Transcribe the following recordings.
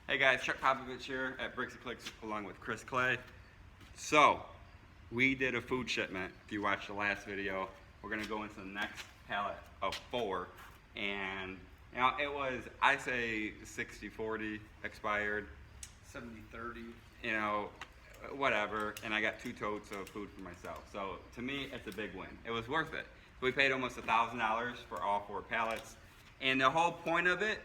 Hey guys, Chuckpopovich here at Bricks and Clicks along with Chris Clay. So, we did a food shipment. If you watched the last video, we're gonna go into the next pallet of 4. And you know, it was, I say 60-40 expired. 70-30. You know, whatever. And I got 2 totes of food for myself. So to me, it's a big win. It was worth it. We paid almost $1,000 for all 4 pallets. And the whole point of it,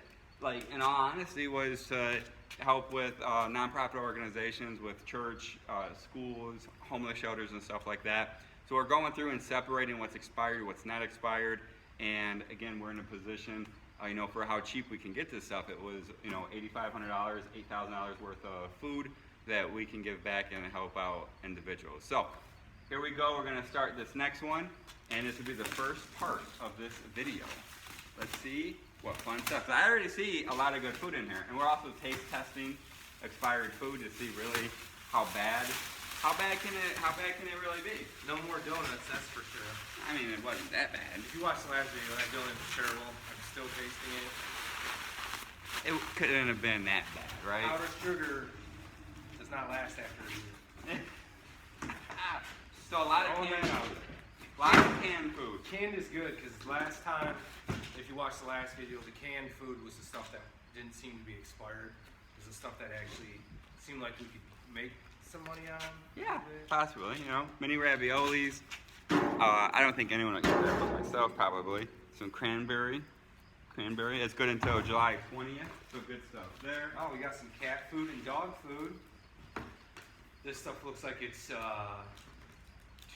like in all honesty, was to help with nonprofit organizations, with church, schools, homeless shelters and stuff like that. So we're going through and separating what's expired, what's not expired. And again, we're in a position, you know, for how cheap we can get this stuff. It was, you know, $8,500, $8,000 worth of food that we can give back and help out individuals. So here we go. We're going to start this next one, and this will be the first part of this video. Let's see what fun stuff. So I already see a lot of good food in here, and we're also taste testing expired food to see really how bad can it really be? No more donuts, that's for sure. I mean, it wasn't that bad. If you watched the last video, that donut was terrible. I'm still tasting it. It couldn't have been that bad, right? Powdered sugar does not last after a year. So a lot of canned food. Canned is good because last time, if you watched the last video, the canned food was the stuff that didn't seem to be expired. It was the stuff that actually seemed like we could make some money on. Yeah, possibly. You know, mini raviolis. I don't think anyone would eat that but myself, probably. Some cranberry. Cranberry. It's good until July 20th. So good stuff there. Oh, we got some cat food and dog food. This stuff looks like it's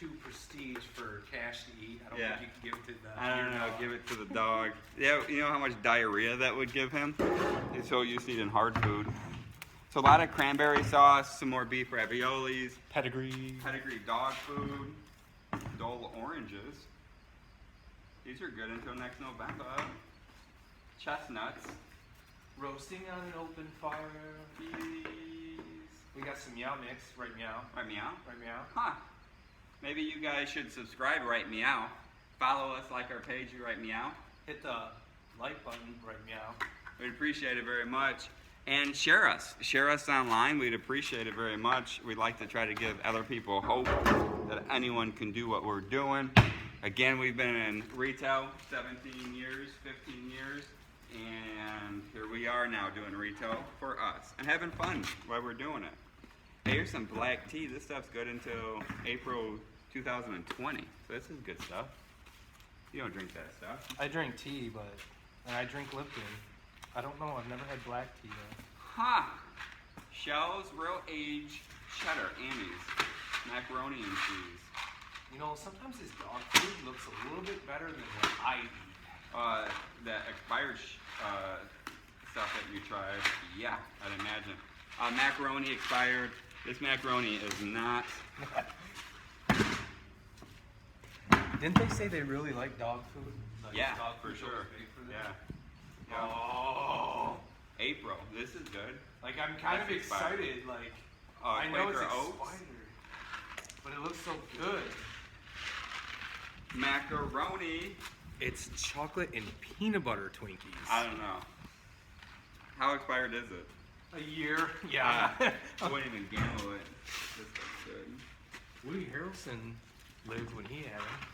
too prestige for cash to eat. I don't think you can give it to the I don't know, give it to the dog. Yeah, you know how much diarrhea that would give him? He's so used to eating hard food. So a lot of cranberry sauce, some more beef raviolis, pedigree dog food, Dole oranges. These are good until next November. Chestnuts. Roasting on an open fire. We got some meow mix, right meow. Right meow? Right meow. Huh. Maybe you guys should subscribe Right Meow. Follow us, like our page, Right Meow. Hit the like button, Right Meow. We'd appreciate it very much. And share us. Share us online. We'd appreciate it very much. We'd like to try to give other people hope that anyone can do what we're doing. Again, we've been in retail 17 years, 15 years. And here we are now doing retail for us. And having fun while we're doing it. Hey, here's some black tea. This stuff's good until April 2020. So this is good stuff. You don't drink that stuff. I drink tea, and I drink Lipton. I don't know. I've never had black tea though. Ha! Shell's Real Age Cheddar Annie's macaroni and cheese. You know, sometimes this dog food looks a little bit better than what I eat. That expired stuff that you tried. Yeah, I'd imagine. Macaroni expired. This macaroni is not. Didn't they say they really like dog food? Like Yeah, dog for food sure. big for them? Yeah. Oh. April. This is good. Like I'm kind of That's expired. excited. Like I know it's Quaker Oats. expired, but it looks so good. Macaroni. It's chocolate and peanut butter Twinkies. I don't know. How expired is it? A year. Yeah. I wouldn't even gamble it. This looks good. Woody Harrelson lived when he had them.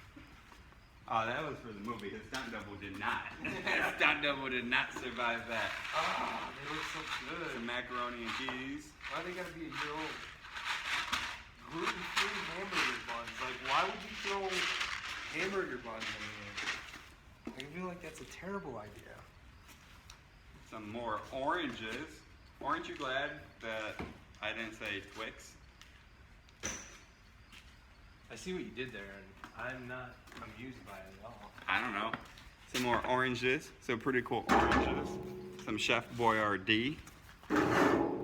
That was for the movie. His stunt double did not. His stunt double did not survive that. Ah, they look so good. Some macaroni and cheese. Why they gotta be a year old? Gluten-free hamburger buns. Like, why would you throw hamburger buns in here? I feel like that's a terrible idea. Some more oranges. Aren't you glad that I didn't say Twix? I see what you did there, and I'm not amused by it at all. I don't know. Some more oranges. So pretty cool oranges. Some Chef Boyardee,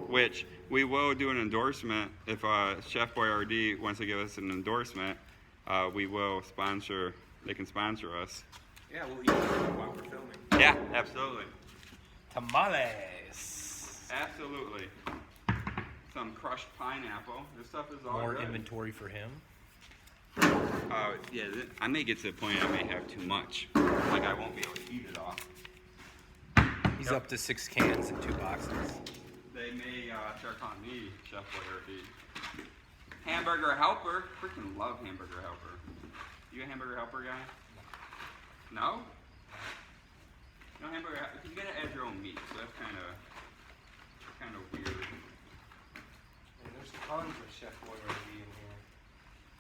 which we will do an endorsement. If Chef Boyardee wants to give us an endorsement, we will sponsor. They can sponsor us. Yeah, we'll eat it while we're filming. Yeah, absolutely. Tamales. Absolutely. Some crushed pineapple. This stuff is all More good. inventory for him. Yeah, I may get to the point I may have too much. Like I won't be able to eat it all. He's up to 6 cans and 2 boxes. they may start calling me Chef Boyardee. Hamburger Helper. Freaking love Hamburger Helper. You a Hamburger Helper guy? No? No Hamburger Helper. You gotta add your own meat, so that's kind of weird. And there's tons of Chef Boyardee in here.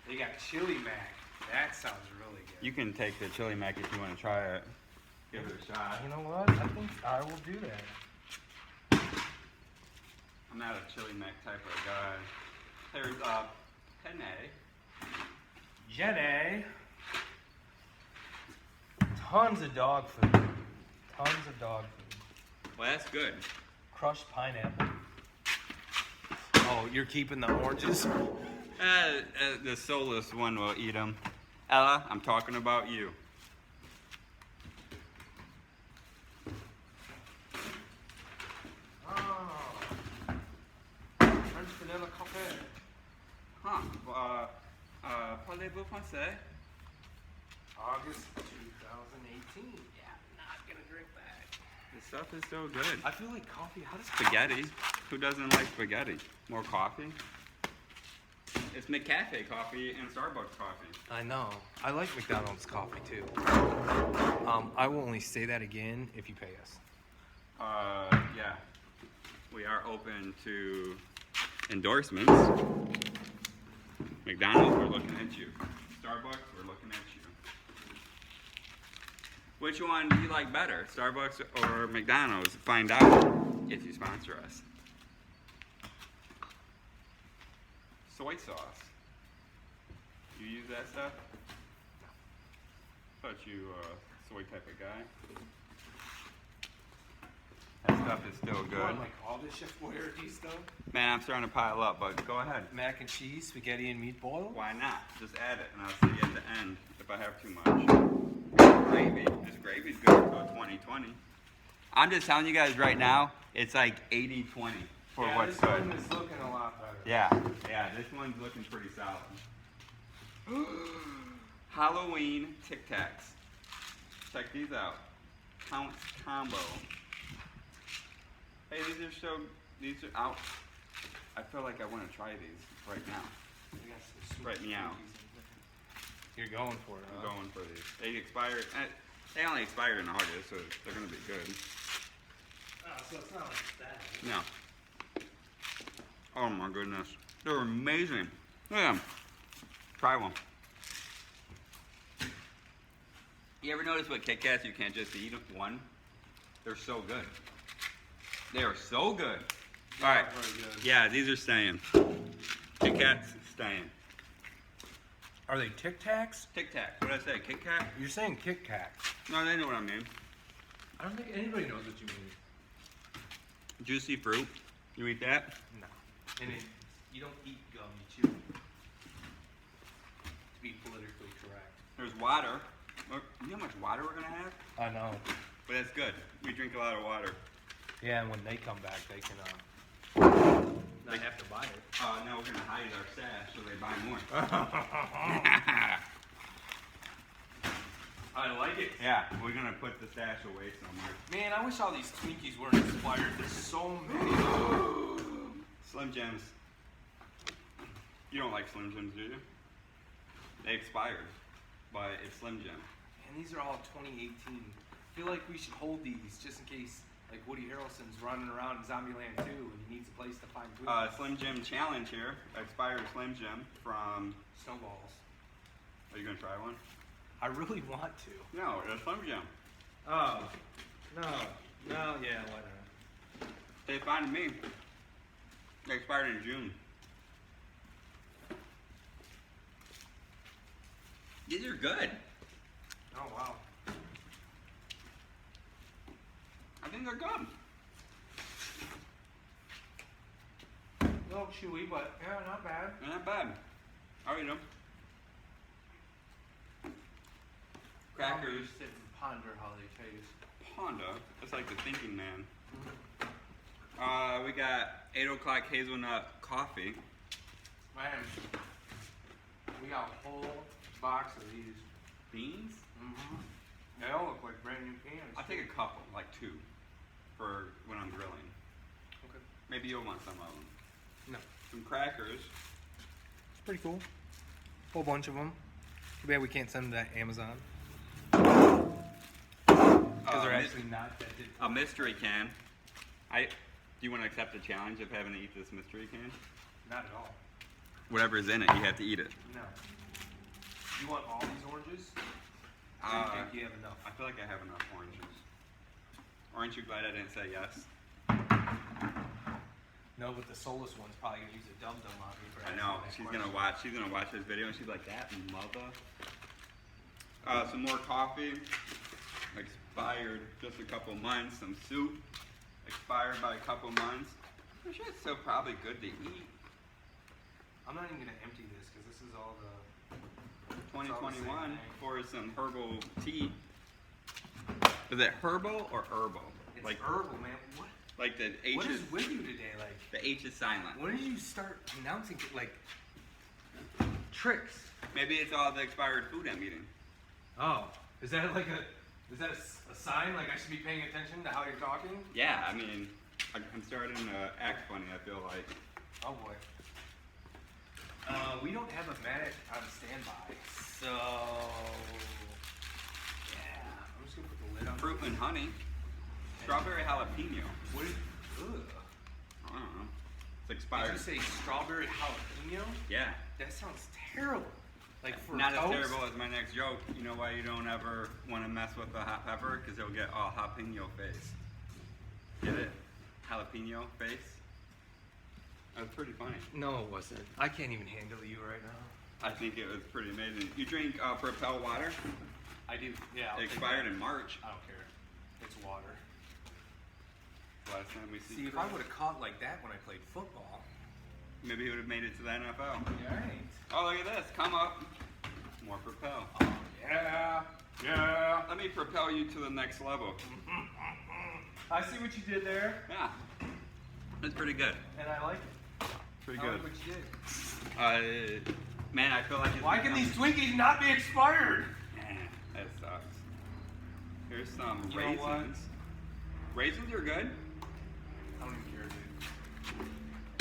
They got chili mac. That sounds really good. You can take the chili mac if you want to try it. Give it a shot. You know what? I think I will do that. I'm not a chili mac type of guy. There's penne. Jenny. Tons of dog food. Tons of dog food. Well, that's good. Crushed pineapple. Oh, you're keeping the oranges? The soulless one will eat them. Ella, I'm talking about you. Oh. French vanilla coffee. Huh. Parlez-vous français? August 2018. Yeah, I'm not gonna drink that. This stuff is so good. I feel like coffee. How does Spaghetti. Who doesn't like spaghetti? More coffee? It's McCafe coffee and Starbucks coffee. I know. I like McDonald's coffee too. I will only say that again if you pay us. Yeah. We are open to endorsements. McDonald's, we're looking at you. Starbucks, we're looking at you. Which one do you like better, Starbucks or McDonald's? Find out if you sponsor us. Soy sauce. You use that stuff? Thought you soy type of guy. That stuff is still You good. want like all this Chef Boyardee stuff? Man, I'm starting to pile up, but go ahead. Mac and cheese, spaghetti and meatball? Why not? Just add it, and I'll see you at the end if I have too much. Gravy. This gravy's good until 2020. I'm just telling you guys right now, it's like 80-20 for what's this good. one is looking a lot better. Yeah, this one's looking pretty solid. Halloween Tic Tacs. Check these out. Count combo. Hey, these are out. I feel like I want to try these right now. We got some sweet Right me out. Twinkies. You're going for it, I'm huh? going for these. They expired. They only expired in August, so they're gonna be good. Oh, so it's not like that. No. Oh my goodness, they're amazing. Look at them. Try one. You ever notice with Kit Kats you can't just eat one? They're so good. They are so good. All right. Very good. Yeah, these are staying. Kit Kats staying. Are they Tic Tacs? Tic Tacs. What did I say? Kit Kat? You're saying Kit Kats. No, they know what I mean. I don't think anybody knows what you mean. Juicy fruit. You eat that? No. And you don't eat gum, you chew. To be politically correct. There's water. Look, you know how much water we're gonna have? I know. But that's good. We drink a lot of water. Yeah, and when they come back, they can not have to buy it. Now we're gonna hide our stash so they buy more. I like it. Yeah, we're gonna put the stash away somewhere. Man, I wish all these Twinkies weren't expired. There's so many. Slim Jims. You don't like Slim Jims, do you? They expired, but it's Slim Jim. And these are all 2018. I feel like we should hold these just in case, like Woody Harrelson's running around in Zombieland 2 and he needs a place to find Twinkies. Slim Jim challenge here. Expired Slim Jim from. Snowballs. Are you gonna try one? I really want to. No, it's Slim Jim. Oh. No, yeah, why not? They find me. They expired in June. These are good. Oh, wow. I think they're good. A little chewy, but yeah, not bad. They're not bad. I'll eat them. Crackers. Sit and ponder how they taste. Honda. That's like the thinking man. We got 8 o'clock hazelnut coffee. Man, we got a whole box of these. Beans? Mm-hmm. They all look like brand new cans. I'll take a couple, like 2, for when I'm grilling. Okay. Maybe you'll want some of them. No. Some crackers. It's pretty cool. Whole bunch of them. Too bad we can't send them to Amazon. Because they're actually not that good. A mystery can. Do you want to accept the challenge of having to eat this mystery can? Not at all. Whatever's in it, you have to eat it. No. You want all these oranges? Or do you think you have enough? I feel like I have enough oranges. Aren't you glad I didn't say yes? No, but the soulless one's probably gonna use a dum dum on me for I asking know. that She's question. gonna watch. She's gonna watch this video and she's like, "That mother." Some more coffee. Expired just a couple months. Some soup. Expired by a couple months. I'm sure it's still probably good to eat. I'm not even gonna empty this because this is all the 2021 for some herbal tea. Is it herbal or herbal? It's Like herbal, man. What? like the H What is is with you today? Like, the H is silent. when did you start announcing like tricks? Maybe it's all the expired food I'm eating. Oh, is that like a sign? Like I should be paying attention to how you're talking? Yeah, I mean, I'm starting to act funny. I feel like. Oh boy. We don't have a medic on standby, so yeah, I'm just gonna put the lid on. Fruit and honey. Strawberry jalapeno. What is? Ugh. I don't know. It's Did expired. you say strawberry jalapeno? Yeah. That sounds terrible. Like for Not as toast? terrible as my next joke. You know why you don't ever want to mess with the hot pepper? Because it'll get all jalapeno face. Get it? Jalapeno face? That was pretty funny. No, it wasn't. I can't even handle you right now. I think it was pretty amazing. You drink Propel water? I do. Yeah. I'll It take expired that. in March. I don't care. It's water. Last time we See, if I would have caught like that when I played football. maybe he would have made it to the NFL. Yeah, right. Oh, look at this. Come up. More Propel. Yeah. Yeah. Let me propel you to the next level. I see what you did there, Yeah. It's pretty good. and I like it. Pretty I good. like what you did. Man, I feel like it's Why can become- these Twinkies not be expired? Man, that sucks. Here's some You know what? raisins. Raisins are good. I don't even care,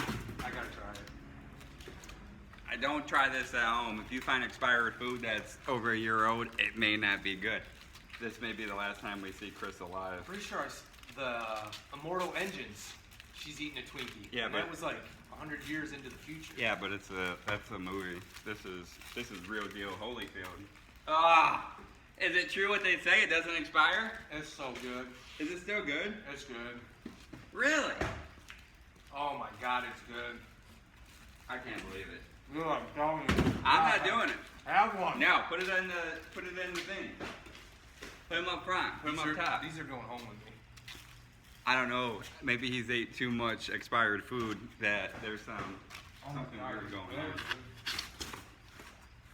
dude. I gotta try it. I don't try this at home. If you find expired food that's over a year old, it may not be good. This may be the last time we see Chris alive. Pretty sure the Immortal Engines, she's eating a Twinkie. Yeah, and but- that was like 100 years into the future. Yeah, but that's a movie. This is real deal Holyfield. Ah, is it true what they say? It doesn't expire? It's so good. Is it still good? It's good. Really? Oh my god, it's good. I can't believe it. Ugh, I'm telling you. I'm not doing it. Have one. Now put it in the thing. Put them up front. Put them up top. These are going home with me. I don't know. Maybe he's ate too much expired food that there's something weird going on.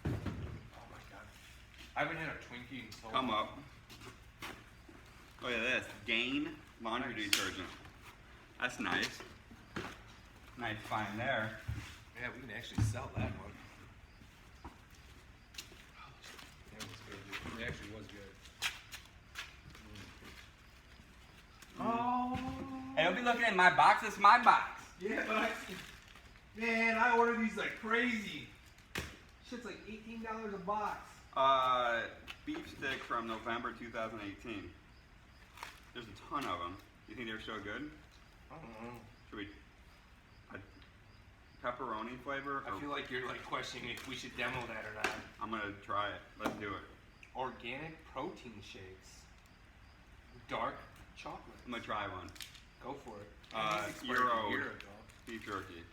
Oh my god. I haven't had a Twinkie in so long. Come up. Look at this. Gain laundry detergent. That's nice. Nice find there. Yeah, we can actually sell that one. That was good, dude. It actually was good. Oh. Hey, don't be looking at my box. It's my box. Yeah, but man, I ordered these like crazy. Shit's like $18 a box. Beef stick from November 2018. There's a ton of them. You think they're so good? I don't know. Should we? Pepperoni flavor? I feel like you're like questioning if we should demo that or not. I'm gonna try it. Let's do it. Organic protein shakes. Dark chocolate. I'm gonna try one. Go for it. These expired Euro. a year ago. Beef jerky.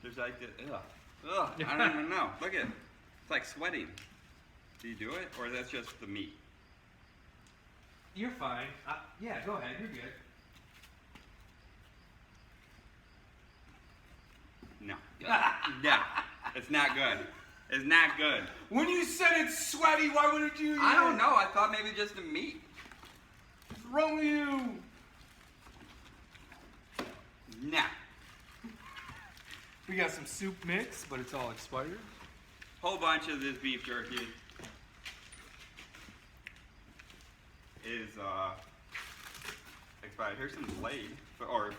There's like this. Ugh. I don't even know. Look at it. It's like sweating. Do you do it, or that's just the meat? You're fine. Yeah, go ahead. You're good. No. No. It's not good. It's not good. When you said it's sweaty, why wouldn't you? I don't know. I thought maybe just the meat. What's wrong with you? No. We got some soup mix, but it's all expired. Whole bunch of this beef jerky is expired. Here's some Blade, or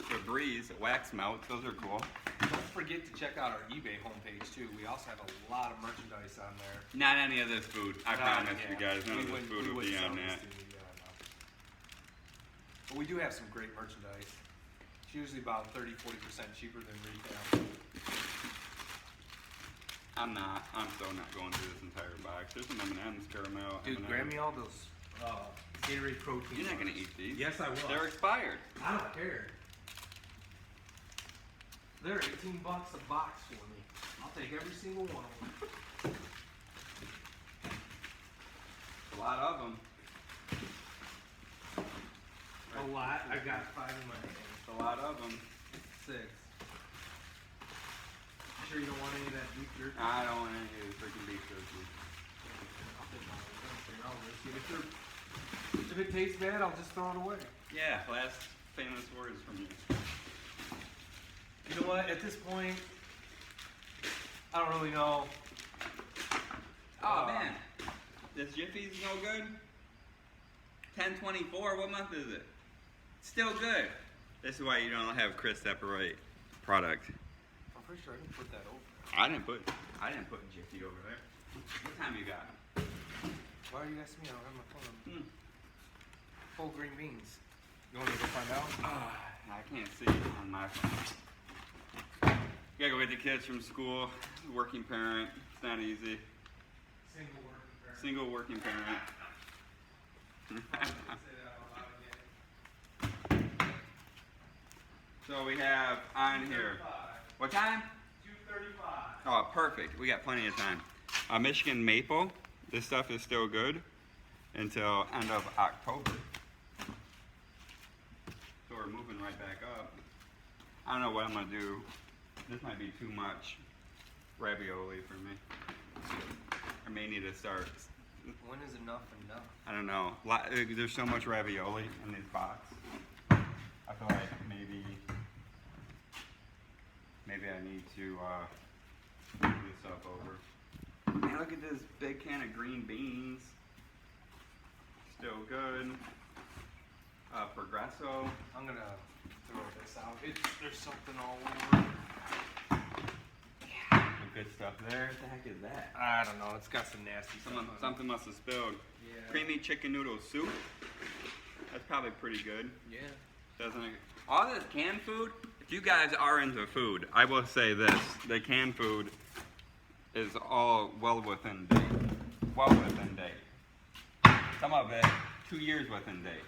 Febreze wax melts. Those are cool. Don't forget to check out our eBay homepage too. We also have a lot of merchandise on there. Not any of this food. I promise you guys, none of this food will be on that. But we do have some great merchandise. It's usually about 30-40% cheaper than retail. I'm so not going through this entire box. There's some M&M's, caramel. Dude, M&Ms. grab me all those Gatorade protein. You're not bars. gonna eat these. Yes, I will. They're expired. I don't care. They're $18 a box for me. I'll take every single one of them. A lot of them. A lot. I got 5 in my hand. A lot of them. 6. You sure you don't want any of that beef jerky? I don't want any of the freaking beef jerky. I'll take mine. I don't care. I'll risk it. If it tastes bad, I'll just throw it away. Yeah, last famous words from you. You know what? At this point, I don't really know. Oh man, this Jiffy's no good. 10/24. What month is it? Still good. This is why you don't have Chris separate product. I'm pretty sure I didn't put that over. I didn't put Jiffy over there. What time you got? Why are you asking me? I don't have my phone. Whole green beans. You want me to go find out? I can't see on my phone. You gotta go get the kids from school. Working parent. It's not easy. Single working parent. Single working parent. Say that out loud again. So we have on here. What time? 2:35. Oh, perfect. We got plenty of time. Michigan maple. This stuff is still good until end of October. So we're moving right back up. I don't know what I'm gonna do. This might be too much ravioli for me. I may need to start. When is enough enough? I don't know. There's so much ravioli in this box. I feel like maybe I need to move this stuff over. Man, look at this big can of green beans. Still good. Progresso. I'm gonna throw this out. There's something all over. Some good stuff there. What the heck is that? I don't know. It's got some nasty stuff on it. Something must have spilled. Yeah. Creamy chicken noodle soup. That's probably pretty good. Yeah. Doesn't it? All this canned food, if you guys are into food, I will say this. The canned food is all well within date. Well within date. Some of it, 2 years within date.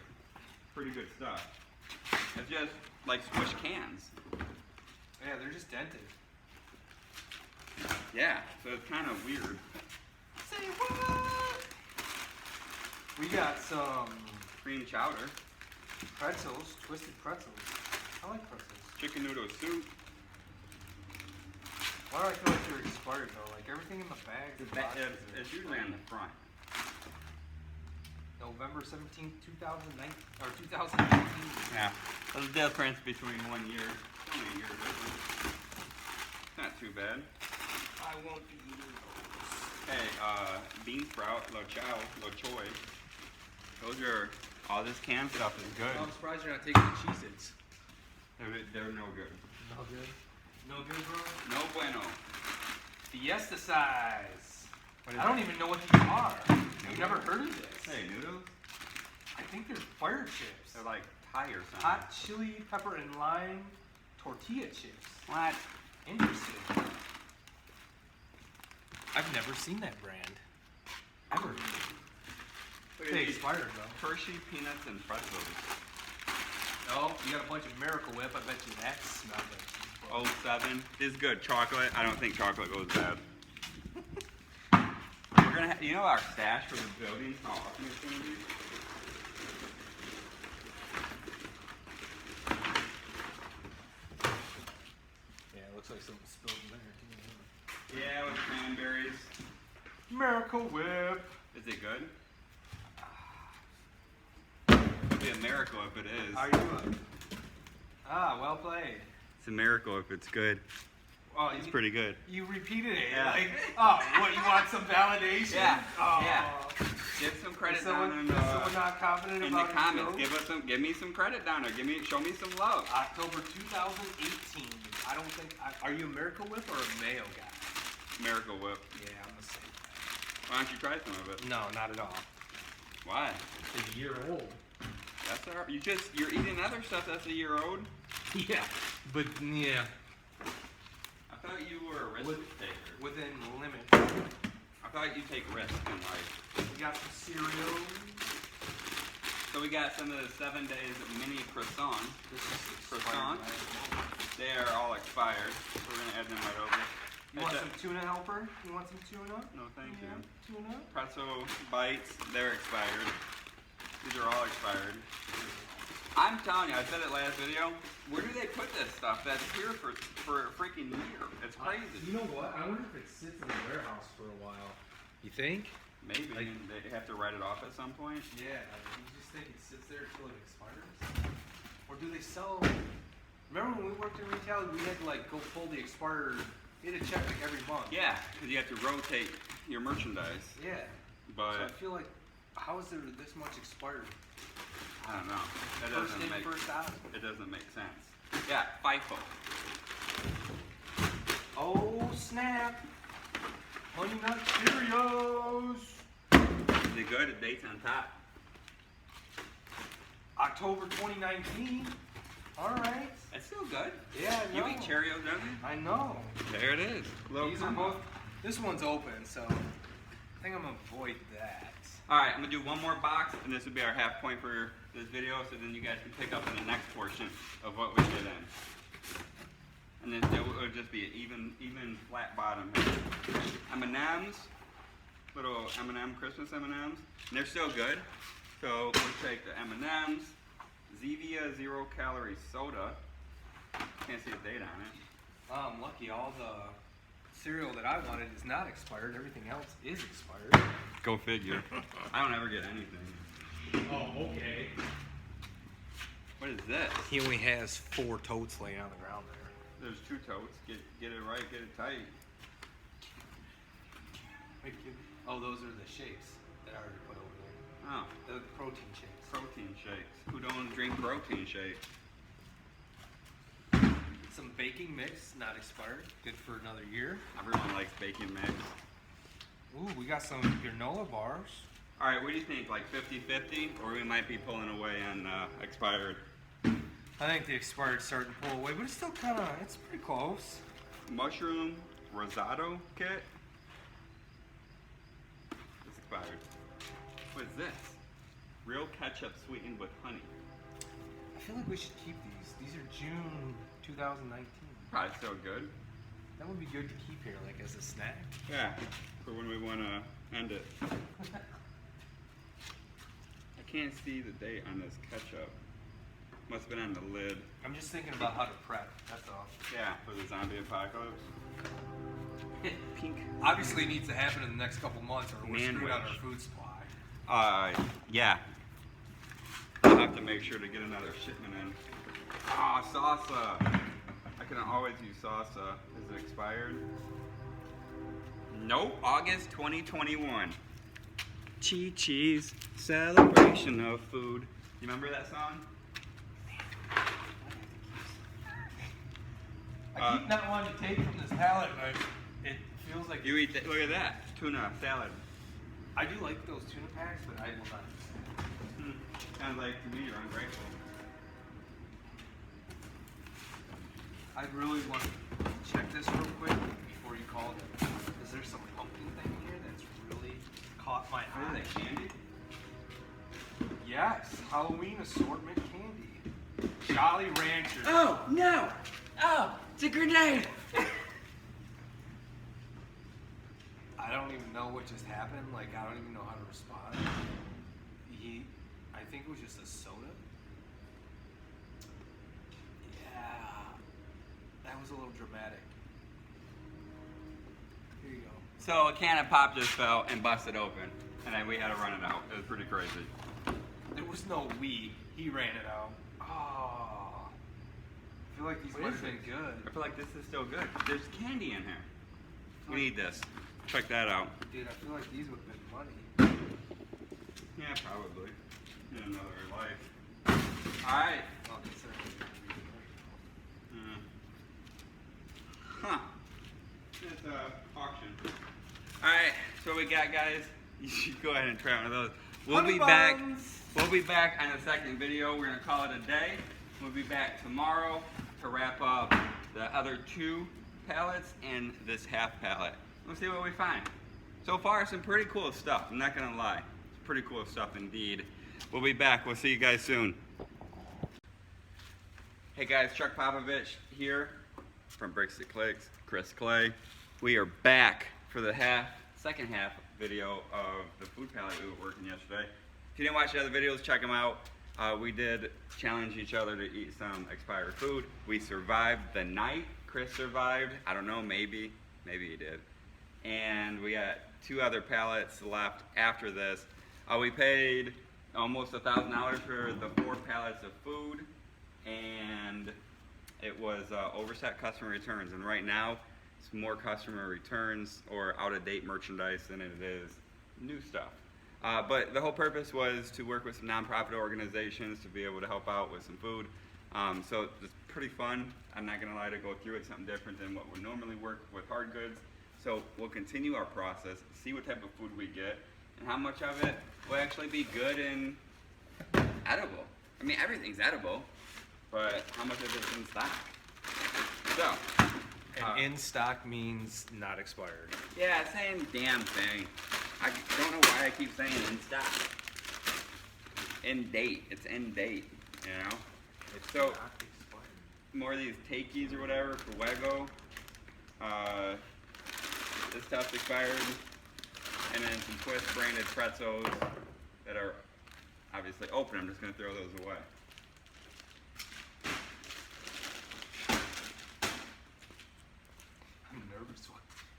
Pretty good stuff. It's just like squish cans. Yeah, they're just dented. Yeah, so it's kind of weird. Say what? We got some Cream chowder, pretzels, twisted pretzels. I like pretzels. chicken noodle soup. Why do I feel like they're expired though? Like everything in the bag. It's usually on the front. November 17th, 2019 or 2019. Yeah. There's a difference between 1 year. Only a year difference. Not too bad. I won't be eating those. Hey, bean sprout, lo choy. Those are, all this canned stuff is good. I'm surprised you're not taking the Cheez-Its. They're no good. No good? No good, bro? No bueno. Fiesta size. What is I don't that? even know what these are. I've never heard of this. Hey, noodles? I think they're fire chips. They're like Thai or something. Hot chili, pepper, and lime tortilla chips. What? Interesting. I've never seen that brand. Ever. Look at They these. expired though. Hershey peanuts and pretzels. Oh, you got a bunch of Miracle Whip. I bet you that smelled like 07. This is good. Chocolate. I don't think chocolate goes bad. We're gonna you know our stash for the building? How often it's gonna be? Yeah, it looks like something spilled in there. Yeah, with cranberries. Miracle Whip. Is it good? It'd be a miracle if it is. Are you? Well played. It's a miracle if it's good. Oh, It's pretty good. You repeated it. Yeah. Like, what? You want some validation? Yeah. Oh. Yeah. Give some credit Is down someone, in, is someone not confident in the about comments. his joke? Give me some credit down there. Show me some love. October 2018. I don't think. Are you a Miracle Whip or a Mayo guy? Miracle Whip. Yeah, I'm gonna say that. Why don't you try some of it? No, not at all. Why? It's a year old. That's all right. You're eating other stuff that's a year old. Yeah, but yeah, I thought you were a risk taker. within limits. I thought you take risks in life. We got some cereal. So we got some of the 7 days mini croissants. This is Croissant? They are all expired. We're gonna add them right over. You want some tuna helper? You want some tuna? No, thank you. Tuna? Pretzel bites, they're expired. These are all expired. I'm telling you, I said it last video. Where do they put this stuff that's here for a freaking year? It's crazy. You know what? I wonder if it sits in the warehouse for a while. You think? Maybe Like- they have to write it off at some point. Yeah. You just think it sits there until it expires? Or do they sell? Remember when we worked in retail, we had to like go pull the expired. You had to check like every month. Yeah, because you have to rotate your merchandise. Yeah. But So I feel like, how is there this much expired? I don't know. That First doesn't in, make first out. it doesn't make sense. Yeah, FIFO. Oh snap! Honey Nut Cheerios. Is it good? The date's on top. October 2019. All right. It's still good. Yeah, I You know. eat Cheerios, don't you? I know. There it is. Little These are combo. both. This one's open, so I think I'm gonna avoid that. All right, I'm gonna do one more box, and this will be our half point for this video. So then you guys can pick up in the next portion of what we did in, and then it'll just be an even flat bottom here. M&Ms, little M&M Christmas M&Ms, and they're still good. So we'll take the M&Ms, Zevia 0 calorie soda. Can't see the date on it. I'm lucky. All the cereal that I wanted is not expired. Everything else is expired. Go figure. I don't ever get anything. Oh, okay. What is this? He only has 4 totes laying on the ground there. There's 2 totes. Get it right, get it tight. Oh, those are the shakes that I already put over there. Oh, The protein shakes. protein shakes. Who don't drink protein shakes? Some baking mix, not expired. Good for another year. Everyone likes bacon mix. Ooh, we got some granola bars. All right, what do you think? Like 50-50? Or we might be pulling away on expired. I think the expired starting to pull away, but it's still kind of, it's pretty close. Mushroom risotto kit. It's expired. What is this? Real ketchup sweetened with honey. I feel like we should keep these. These are June 2019. Probably still good. That would be good to keep here, like as a snack. Yeah, for when we want to end it. I can't see the date on this ketchup. Must have been on the lid. I'm just thinking about how to prep, that's all. Yeah, for the zombie apocalypse. Pink. Obviously it needs to happen in the next couple months or we're screwed on our Manwich. food supply. Yeah. I'll have to make sure to get another shipment in. Ah, salsa. I can always use salsa. Is it expired? Nope, August 2021. Chi-Chi's celebration of food. You remember that song? I keep not wanting to take from this pallet, but it feels like You eat that? Look at that. Tuna salad. I do like those tuna packs, but I will not. Sounds like to me you're ungrateful. I really want to check this real quick before you call it. Is there some pumpkin thing here that's really caught my What eye? is that, candy? Yes, Halloween assortment candy. Jolly Ranchers. Oh, no! Oh, it's a grenade! I don't even know what just happened. Like, I don't even know how to respond. I think it was just a soda. Yeah. That was a little dramatic. Here you go. So a can of pop just fell and busted open, and then we had to run it out. It was pretty crazy. There was no we. He ran it out. Oh. I feel like these What might is have been good. I feel like this is still good. There's candy in here. We need this. Check that out. Dude, I feel like these would have been money. Yeah, probably. In another life. Alright. Huh. It's auction. Alright, so what we got, guys. You should go ahead and try one of those. We'll be back on the second video. We're gonna call it a day. We'll be back tomorrow to wrap up the other 2 pallets and this half pallet. We'll see what we find. So far, some pretty cool stuff. I'm not gonna lie. It's pretty cool stuff indeed. We'll be back. We'll see you guys soon. Hey guys, Chuckpopovich here from Bricks to Clicks, Chris Clay. We are back for the second half video of the food pallet we were working yesterday. If you didn't watch the other videos, check them out. We did challenge each other to eat some expired food. We survived the night. Chris survived. I don't know, maybe he did. And we got 2 other pallets left after this. We paid almost $1,000 for the 4 pallets of food, and it was overset customer returns. And right now, it's more customer returns or out-of-date merchandise than it is new stuff. But the whole purpose was to work with some nonprofit organizations to be able to help out with some food. So it's pretty fun. I'm not gonna lie, to go through it, something different than what would normally work with hard goods. So we'll continue our process, see what type of food we get, and how much of it will actually be good and edible. I mean, everything's edible, but how much of it's in stock? So. And in stock means not expired. Yeah, same damn thing. I don't know why I keep saying in stock. In date. It's in date, you know? It's So, not expired. more of these takeys or whatever for Wego. This stuff's expired. And then some Twist branded pretzels that are obviously open. I'm just going to throw those away. I'm nervous.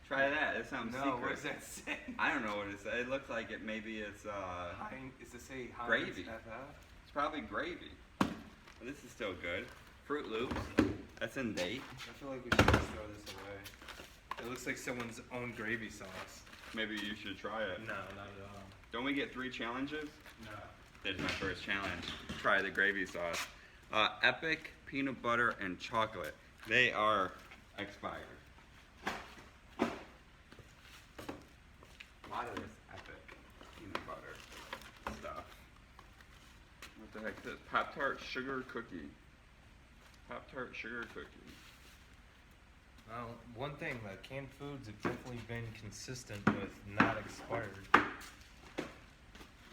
Try that. It's something No, secret. what does that say? I don't know what it says. It looks like it. Maybe it's Is it say Heinz Gravy. FF? it's probably gravy. But this is still good. Fruit Loops. That's in date. I feel like we should just throw this away. It looks like someone's own gravy sauce. Maybe you should try it. No, not at all. Don't we get 3 challenges? No. There's my first challenge. Try the gravy sauce. Epic peanut butter and chocolate. They are expired. A lot of this epic peanut butter stuff. What the heck is this? Pop-Tart sugar cookie. Pop-Tart sugar cookie. Well, one thing, the canned foods have definitely been consistent with not expired.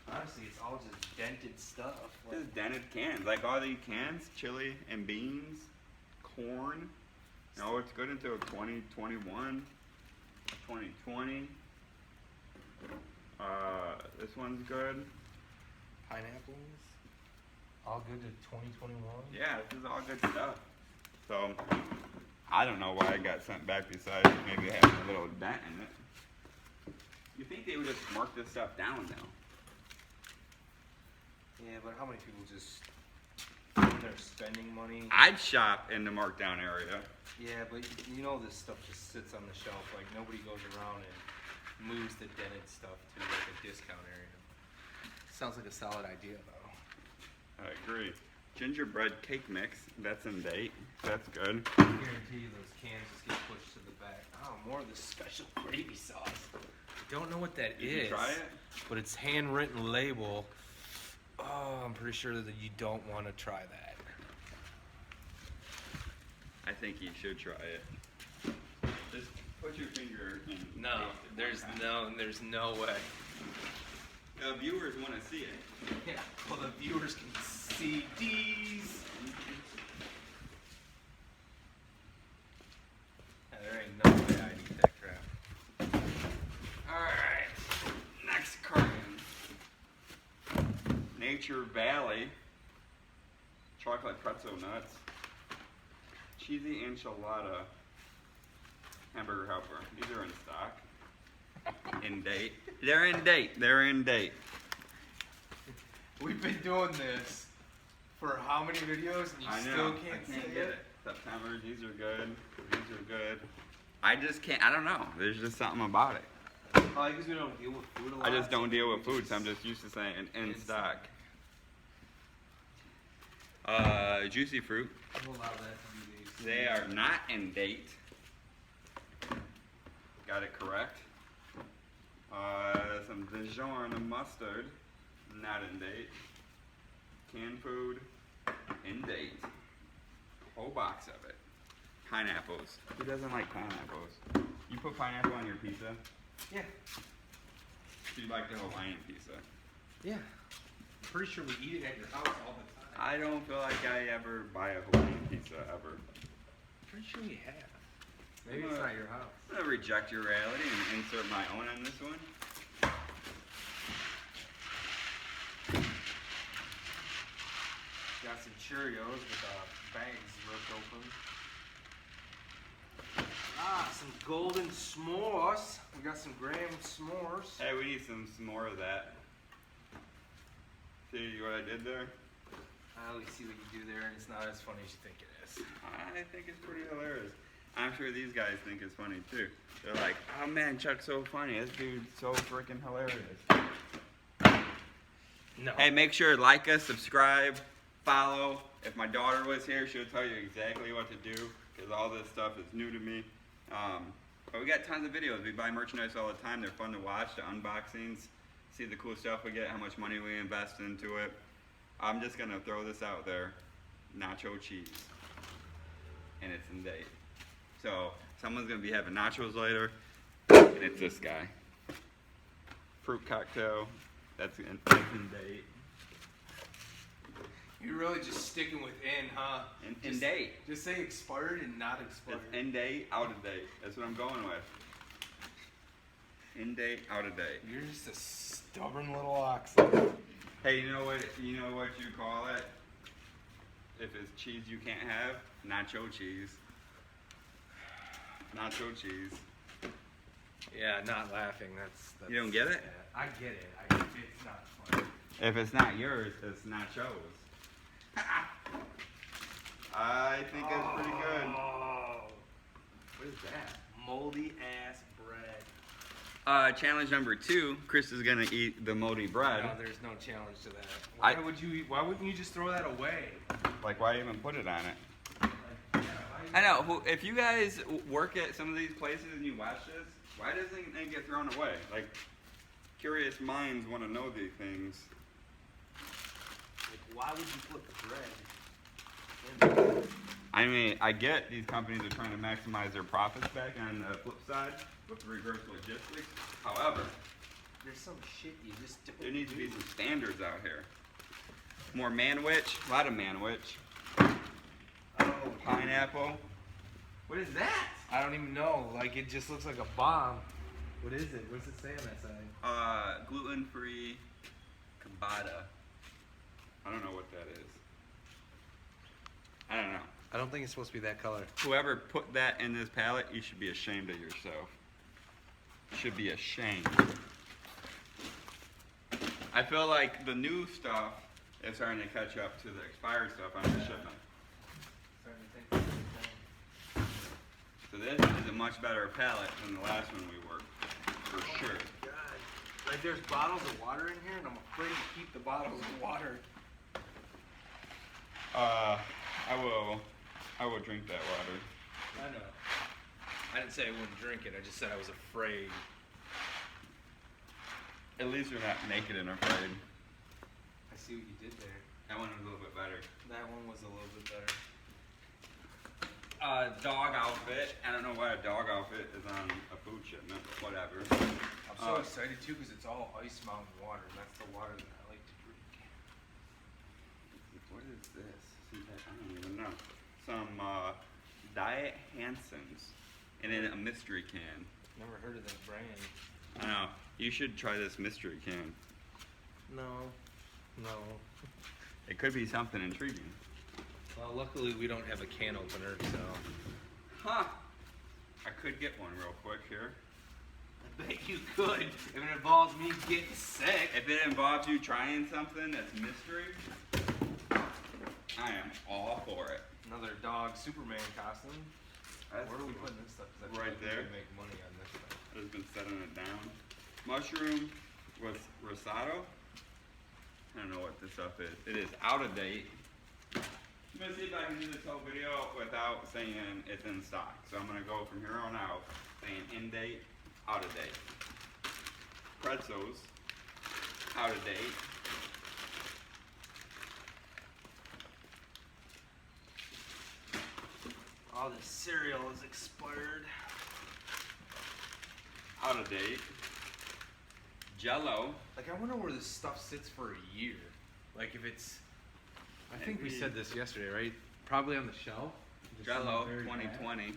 Honestly, it's all just dented stuff. This is dented cans. Like all these cans, chili and beans, corn. You know, it's good until 2021, 2020. This one's good. Pineapples, all good to 2021. Yeah, this is all good stuff. So, I don't know why I got sent back besides maybe having a little dent in it. You think they would just mark this stuff down now? Yeah, but how many people just, when they're spending money? I'd shop in the markdown area. Yeah, but you know this stuff just sits on the shelf. Like nobody goes around and moves the dented stuff to like a discount area. Sounds like a solid idea though. I agree. Gingerbread cake mix, that's in date. That's good. I guarantee you those cans just get pushed to the back. Oh, more of the special gravy sauce. I don't know what that Did is. you try it? But it's handwritten label. Oh, I'm pretty sure that you don't want to try that. I think you should try it. Just put your finger in. No, there's no way. The viewers want to see it. Yeah, well the viewers can see these. Yeah, there ain't no way I'd eat that crap. Alright, next carton. Nature Valley. Chocolate pretzel nuts. Cheesy enchilada. Hamburger helper. These are in stock. In date. They're in date. They're in date. We've been doing this for how many videos and you I know. still I can't can't say get it. September. These are good. These are good. I just can't. I don't know. There's just something about it. Oh, because we don't deal with food a lot. I just don't so deal we with food, so I'm just- just used to saying in In stock. Juicy fruit. We'll allow that to be the. They are not in date. Got it correct. Some Dijon mustard, not in date. Canned food, in date. Whole box of it. Pineapples. Who doesn't like pineapples? You put pineapple on your pizza? Yeah. You like the Hawaiian pizza? Yeah. I'm pretty sure we eat it at your house all the time. I don't feel like I ever buy a Hawaiian pizza ever. Pretty sure we have. Maybe I'm it's gonna- not your house. I'm gonna reject your reality and insert my own on this one. Got some Cheerios with bags ripped open. Ah, some golden s'mores. We got some graham s'mores. Hey, we need some more of that. See what I did there? I always see what you do there, and it's not as funny as you think it is. I think it's pretty hilarious. I'm sure these guys think it's funny too. They're like, oh man, Chuck's so funny. This dude's so freaking hilarious. No. Hey, make sure to like us, subscribe, follow. If my daughter was here, she'll tell you exactly what to do because all this stuff is new to me. But we got tons of videos. We buy merchandise all the time. They're fun to watch, the unboxings, see the cool stuff we get, how much money we invest into it. I'm just gonna throw this out there. Nacho cheese. And it's in date. So someone's gonna be having nachos later, and it's this guy. Fruit cocktail, that's in date. You're really just sticking with in, huh? In date. Just say expired and not expired. It's in date, out of date. That's what I'm going with. In date, out of date. You're just a stubborn little ox. Hey, you know what you call it? If it's cheese you can't have, nacho cheese. Nacho cheese. Yeah, not laughing. That's You don't get it? Yeah, I get it. It's not funny. If it's not yours, it's nachos. I think it's pretty good. Oh, What is that? moldy ass bread. Challenge number 2, Chris is gonna eat the moldy bread. No, there's no challenge to that. Why wouldn't you just throw that away? Like, why even put it on it? Yeah, I know. If you guys work at some of these places and you watch this, why doesn't it get thrown away? Like, curious minds want to know these things. Like, why would you put the bread in? I mean, I get these companies are trying to maximize their profits back on the flip side with reverse logistics. However, There's some shit you just don't there needs to be do. some standards out here. More manwich, a lot of manwich. Oh, Pineapple. What is that? I don't even know. Like, it just looks like a bomb. What is it? What's it say on that side? Gluten-free ciabatta. I don't know what that is. I don't know. I don't think it's supposed to be that color. Whoever put that in this pallet, you should be ashamed of yourself. You should be ashamed. I feel like the new stuff is starting to catch up to the expired stuff on the shipment. So this is a much better pallet than the last one we worked, for sure. God. Like, there's bottles of water in here, and I'm afraid to keep the bottles of water. I will drink that water. I know. I didn't say I wouldn't drink it. I just said I was afraid. At least you're not naked and afraid. I see what you did there. That one was a little bit better. That one was a little bit better. Dog outfit. I don't know why a dog outfit is on a food shipment, but whatever. I'm so excited too because it's all Ice Mountain water. And that's the water that I like to drink. What is this? I don't even know. Some Diet Hansons in a mystery can. Never heard of that brand. I know. You should try this mystery can. No. It could be something intriguing. Well, luckily we don't have a can opener, so. Huh. I could get one real quick here. I bet you could if it involves me getting sick. If it involves you trying something that's mystery, I am all for it. Another dog Superman costume. That's Where are we putting this stuff? 'Cause I feel right like we there. could make money on this stuff. has been setting it down. Mushroom with risotto. I don't know what this stuff is. It is out of date. I'm gonna see if I can do this whole video without saying it's in stock. So I'm gonna go from here on out saying in date, out of date. Pretzels, out of date. All this cereal is expired. Out of date. Jello. Like, I wonder where this stuff sits for a year. Like, if it's, I think we said this yesterday, right? Probably on the shelf. Just Jello something very 2020.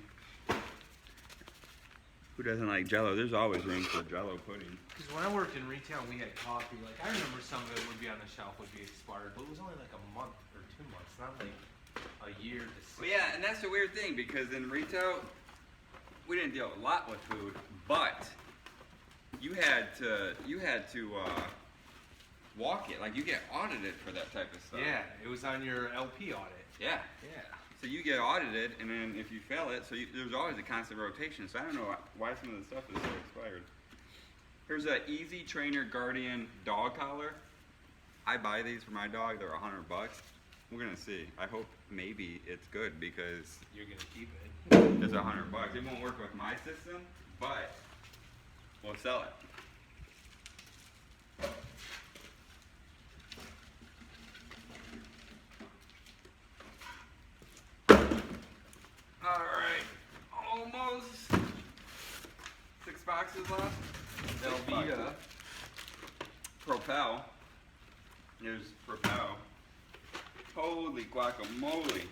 Who doesn't like Jello? There's always room for Jello pudding. Because when I worked in retail and we had coffee, like, I remember some of it would be on the shelf, would be expired, but it was only like a month or 2 months, not like a year to 6 Well, yeah, and that's the weird thing because in retail, we didn't deal a lot with food, but you had to walk it. Like, you get audited for that type of stuff. Yeah, it was on your LP audit. Yeah. Yeah. So you get audited, and then if you fail it, there's always a constant rotation. So I don't know why some of the stuff is so expired. Here's a Easy Trainer Guardian dog collar. I buy these for my dog. They're $100. We're gonna see. I hope maybe it's good because You're going to keep it. it's $100. It won't work with my system, but we'll sell it. All right, almost 6 boxes left. Velveeta. Propel. Here's Propel. Holy guacamole.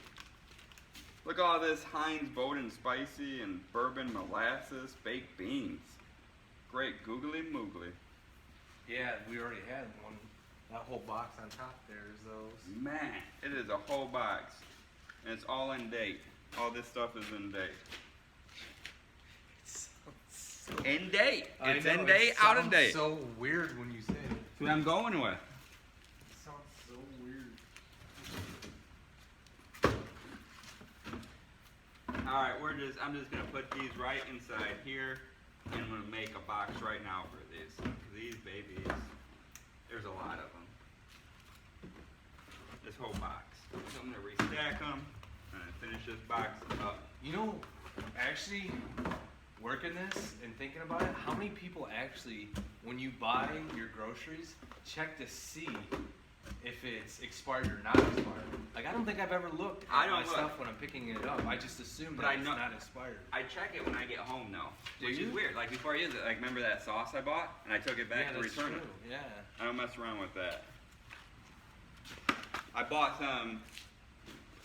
Look at all this Heinz Bowden Spicy and Bourbon Molasses baked beans. Great googly moogly. Yeah, we already had one. That whole box on top there is those. Man, it is a whole box. And it's all in date. All this stuff is in date. In date. It's in date, out of date. It sounds so weird when you say it. That's what I'm going with. It sounds so weird. Alright, I'm just gonna put these right inside here, and I'm gonna make a box right now for these. These babies, there's a lot of them. This whole box. So I'm gonna restack them, and finish this box up. You know, actually, working this and thinking about it, how many people actually, when you buy your groceries, check to see if it's expired or not expired? Like, I don't think I've ever looked I at don't my look. stuff when I'm picking it up. I just assume But that I it's know- not expired. I check it when I get home though, Do which you? is weird. Like before I use it, like remember that sauce I bought, and I took it back Yeah, to that's return true. it. Yeah. I don't mess around with that. I bought some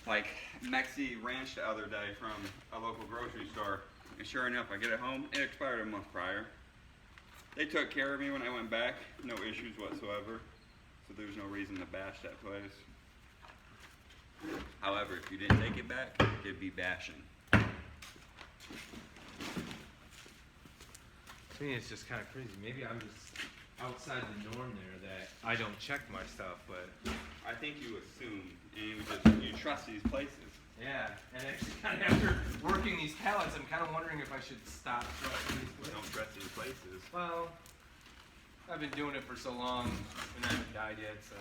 like Mexi ranch the other day from a local grocery store, and sure enough, I get it home. It expired a month prior. They took care of me when I went back, no issues whatsoever. So there's no reason to bash that place. However, if you didn't take it back, it'd be bashing. To me, it's just kind of crazy. Maybe I'm just outside the norm there that I don't check my stuff, but I think you assume and you trust these places. yeah. And actually, kind of after working these pallets, I'm kind of wondering if I should stop trusting these places. Don't trust these places. Well, I've been doing it for so long, and I haven't died yet, so.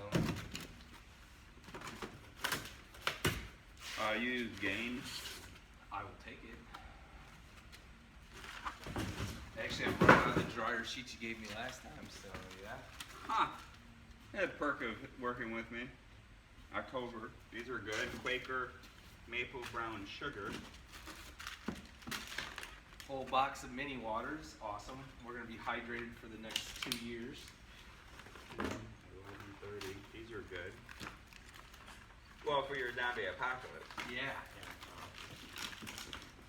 You use Gain. I will take it. Actually, I'm running out of the dryer sheets you gave me last time, so yeah. Huh. Had a perk of working with me. October. These are good. Quaker Maple Brown Sugar. Whole box of mini waters, awesome. We're gonna be hydrated for the next 2 years. 11:30. These are good. Well, for your zombie apocalypse, Yeah.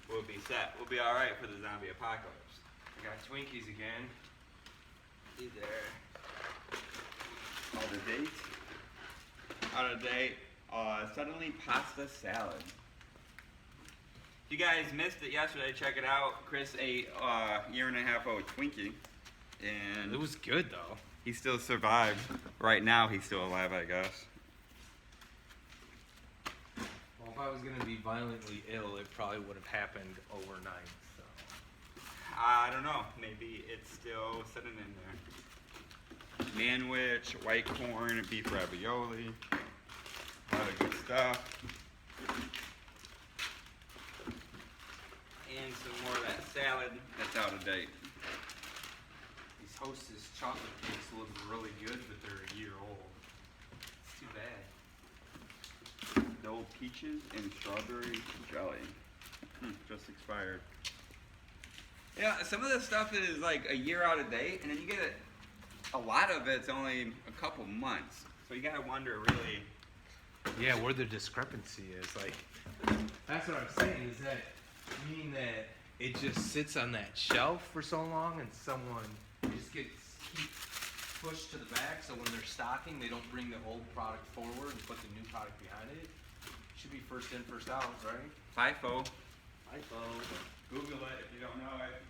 we'll be set. We'll be all right for the zombie apocalypse. I got Twinkies again. These are out of date. Out of date. Suddenly pasta salad. If you guys missed it yesterday, check it out. Chris ate a year and a half old Twinkie, and It was good though. he still survived. Right now, he's still alive, I guess. Well, if I was gonna be violently ill, it probably would have happened overnight. So. I don't know. Maybe it's still sitting in there. Manwich, white corn, beef ravioli. A lot of good stuff. And some more of that salad that's out of date. These Hostess chocolate cakes look really good, but they're a year old. It's too bad. The old peaches and strawberry jelly. Just expired. Yeah, some of this stuff is like a year out of date, and then you get it. A lot of it's only a couple months, so you gotta wonder really. Yeah, where the discrepancy is. Like, that's what I'm saying. Is that mean that it just sits on that shelf for so long, and someone just gets pushed to the back, so when they're stocking, they don't bring the old product forward and put the new product behind it. Should be first in, first out, right? FIFO. FIFO. Google it if you don't know it.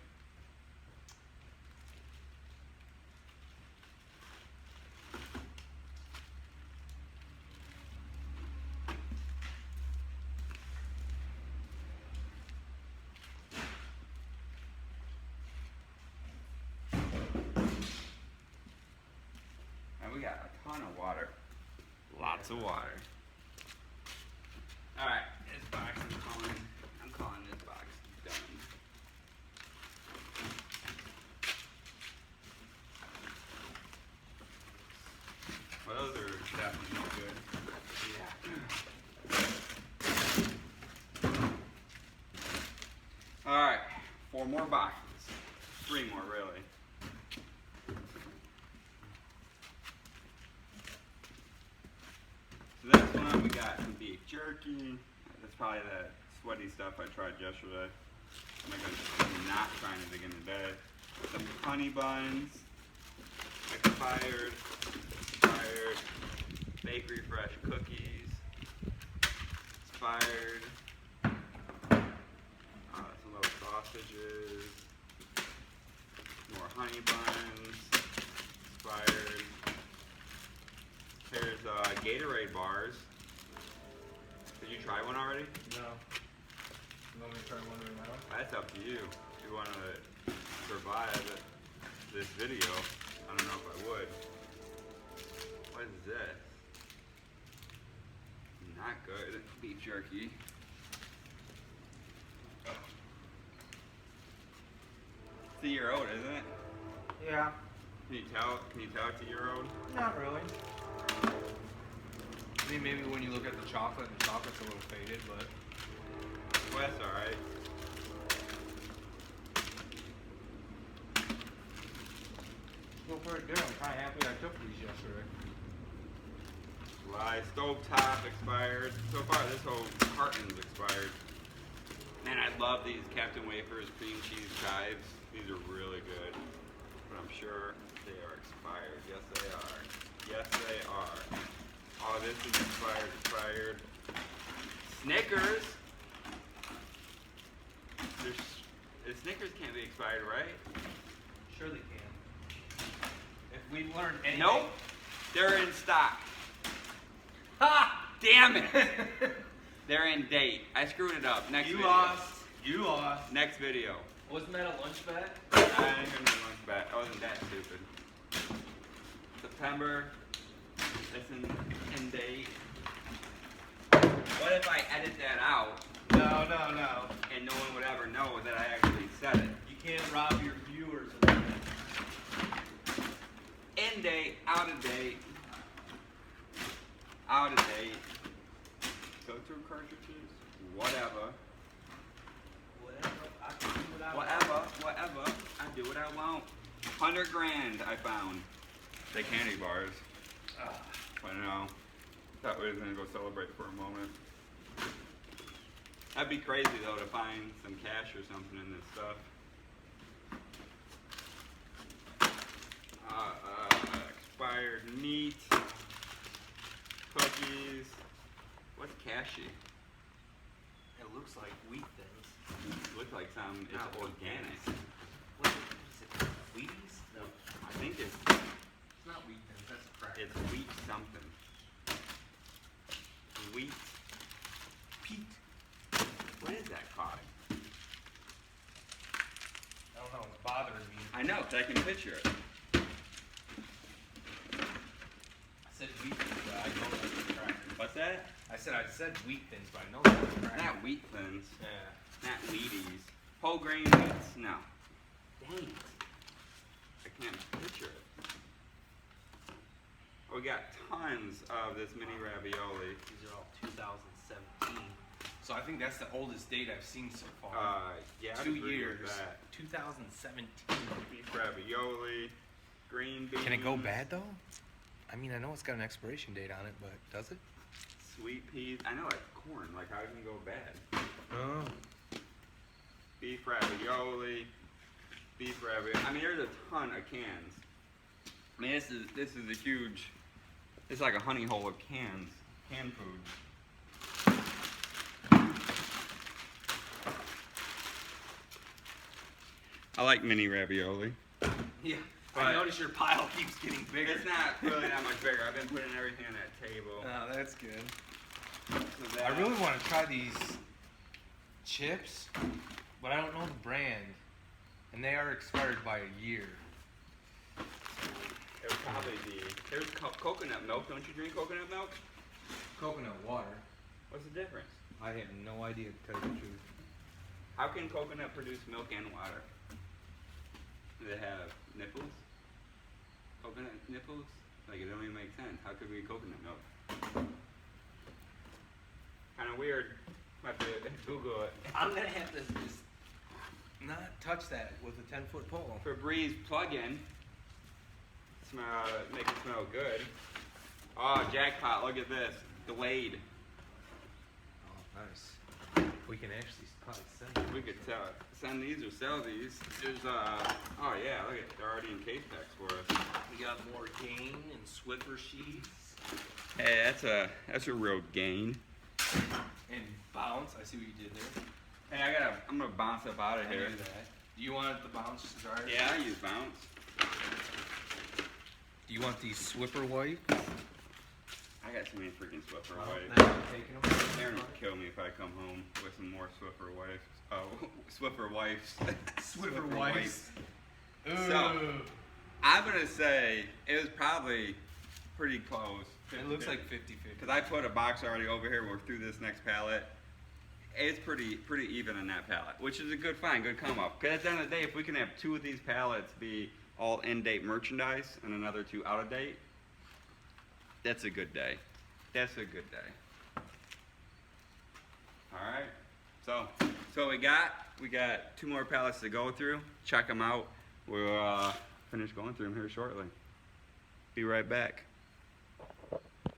And we got a ton of water. Lots of water. All right, this box I'm calling this box done. Well, those are definitely no good. Yeah. All right, 4 more boxes. 3 more, really. So this one, we got some beef jerky. That's probably the sweaty stuff I tried yesterday. I'm not trying it again today. Some honey buns. Expired. Bakery fresh cookies. Expired. Some little sausages. More honey buns. Expired. There's Gatorade bars. Did you try one already? No. You want me to try one right now? That's up to you. If you want to survive this video, I don't know if I would. What is this? Not good. Beef jerky. It's a year old, isn't it? Yeah. Can you tell it's a year old? Not really. I mean, maybe when you look at the chocolate's a little faded, but. Well, that's alright. Well, pretty good. I'm kind of happy I took these yesterday. July stovetop expired. So far, this whole carton's expired. Man, I love these Captain Wafers cream cheese chives. These are really good. But I'm sure they are expired. Yes, they are. Yes, they are. Oh, this is expired. Snickers. The Snickers can't be expired, right? Sure they can. If we've learned anything. Nope. They're in stock. Ha! Damn it. They're in date. I screwed it up. Next video. You lost. Next video. Wasn't that a lunch bag? I didn't even do lunch back. I wasn't that stupid. September. It's in date. What if I edit that out? No. And no one would ever know that I actually said it. You can't rob your viewers of that. In date, out of date. Out of date. Go through cartridges. Whatever. I can do what I want. Whatever. I do what I want. 100 grand I found. The candy bars. I know. Thought we was gonna go celebrate for a moment. That'd be crazy though to find some cash or something in this stuff. Expired meat. Cookies. What's cashy? It looks like wheat things. Looks like some. It's Not wheat organic. things. What is it? Wheaties? No. I think it's It's not wheat things. That's crap. it's wheat something. Wheat. Pete. What is that called? I don't know. I know, 'cause I can picture it. I said wheat thins, but I know that's a cracker. What's that? I said wheat thins, but I know that's a cracker. Not wheat thins. Yeah. Not Wheaties. Whole grain wheats? No. Dang it. I can't picture it. We got tons of this mini ravioli. These are all 2017. So I think that's the oldest date I've seen so far. Yeah, I'd 2 agree with years. that. 2017. Beef ravioli, green beans. Can it go bad though? I mean, I know it's got an expiration date on it, but does it? Sweet peas. I know, like corn. Like, how can it go bad? Oh. Beef ravioli. Beef ravioli. I mean, there's a ton of cans. I mean, this is a huge. It's like a honey hole of cans, canned food. I like mini ravioli. Yeah. But I notice your pile keeps getting bigger. It's not really that much bigger. I've been putting everything on that table. Oh, that's good. So that, I really want to try these chips, but I don't know the brand, and they are expired by a year. it would probably be. There's coconut milk. Don't you drink coconut milk? Coconut water. What's the difference? I have no idea, to tell you the truth. How can coconut produce milk and water? Do they have nipples? Coconut nipples? Like, it don't even make sense. How could we coconut milk? Kind of weird. Might have to Google it. I'm gonna have to just not touch that with a 10-foot pole. Febreze plug-in. Smell, make it smell good. Oh, jackpot! Look at this. Delayed. Oh, nice. We can actually probably send it. We could send these or sell these. There's oh yeah, look at it. They're already in case packs for us. We got more Gain and Swiffer sheets. Hey, that's a real gain. And bounce. I see what you did there. Hey, I'm gonna bounce up out of I here. knew that. Do you want the bounce jar? Yeah, I use bounce. Do you want these Swiffer wipes? I got so many freaking Swiffer Well, wipes. now I'm taking them. Aaron will kill me if I come home with some more Swiffer wipes. Oh, Swiffer wipes. Swiffer wipes. So, I'm gonna say it was probably pretty close. It looks like 50-50. Because I put a box already over here. We're through this next pallet. It's pretty even on that pallet, which is a good find, good come up. Because at the end of the day, if we can have 2 of these pallets be all in-date merchandise and another 2 out of date, that's a good day. That's a good day. All right. So we got 2 more pallets to go through. Check them out. We'll finish going through them here shortly. Be right back.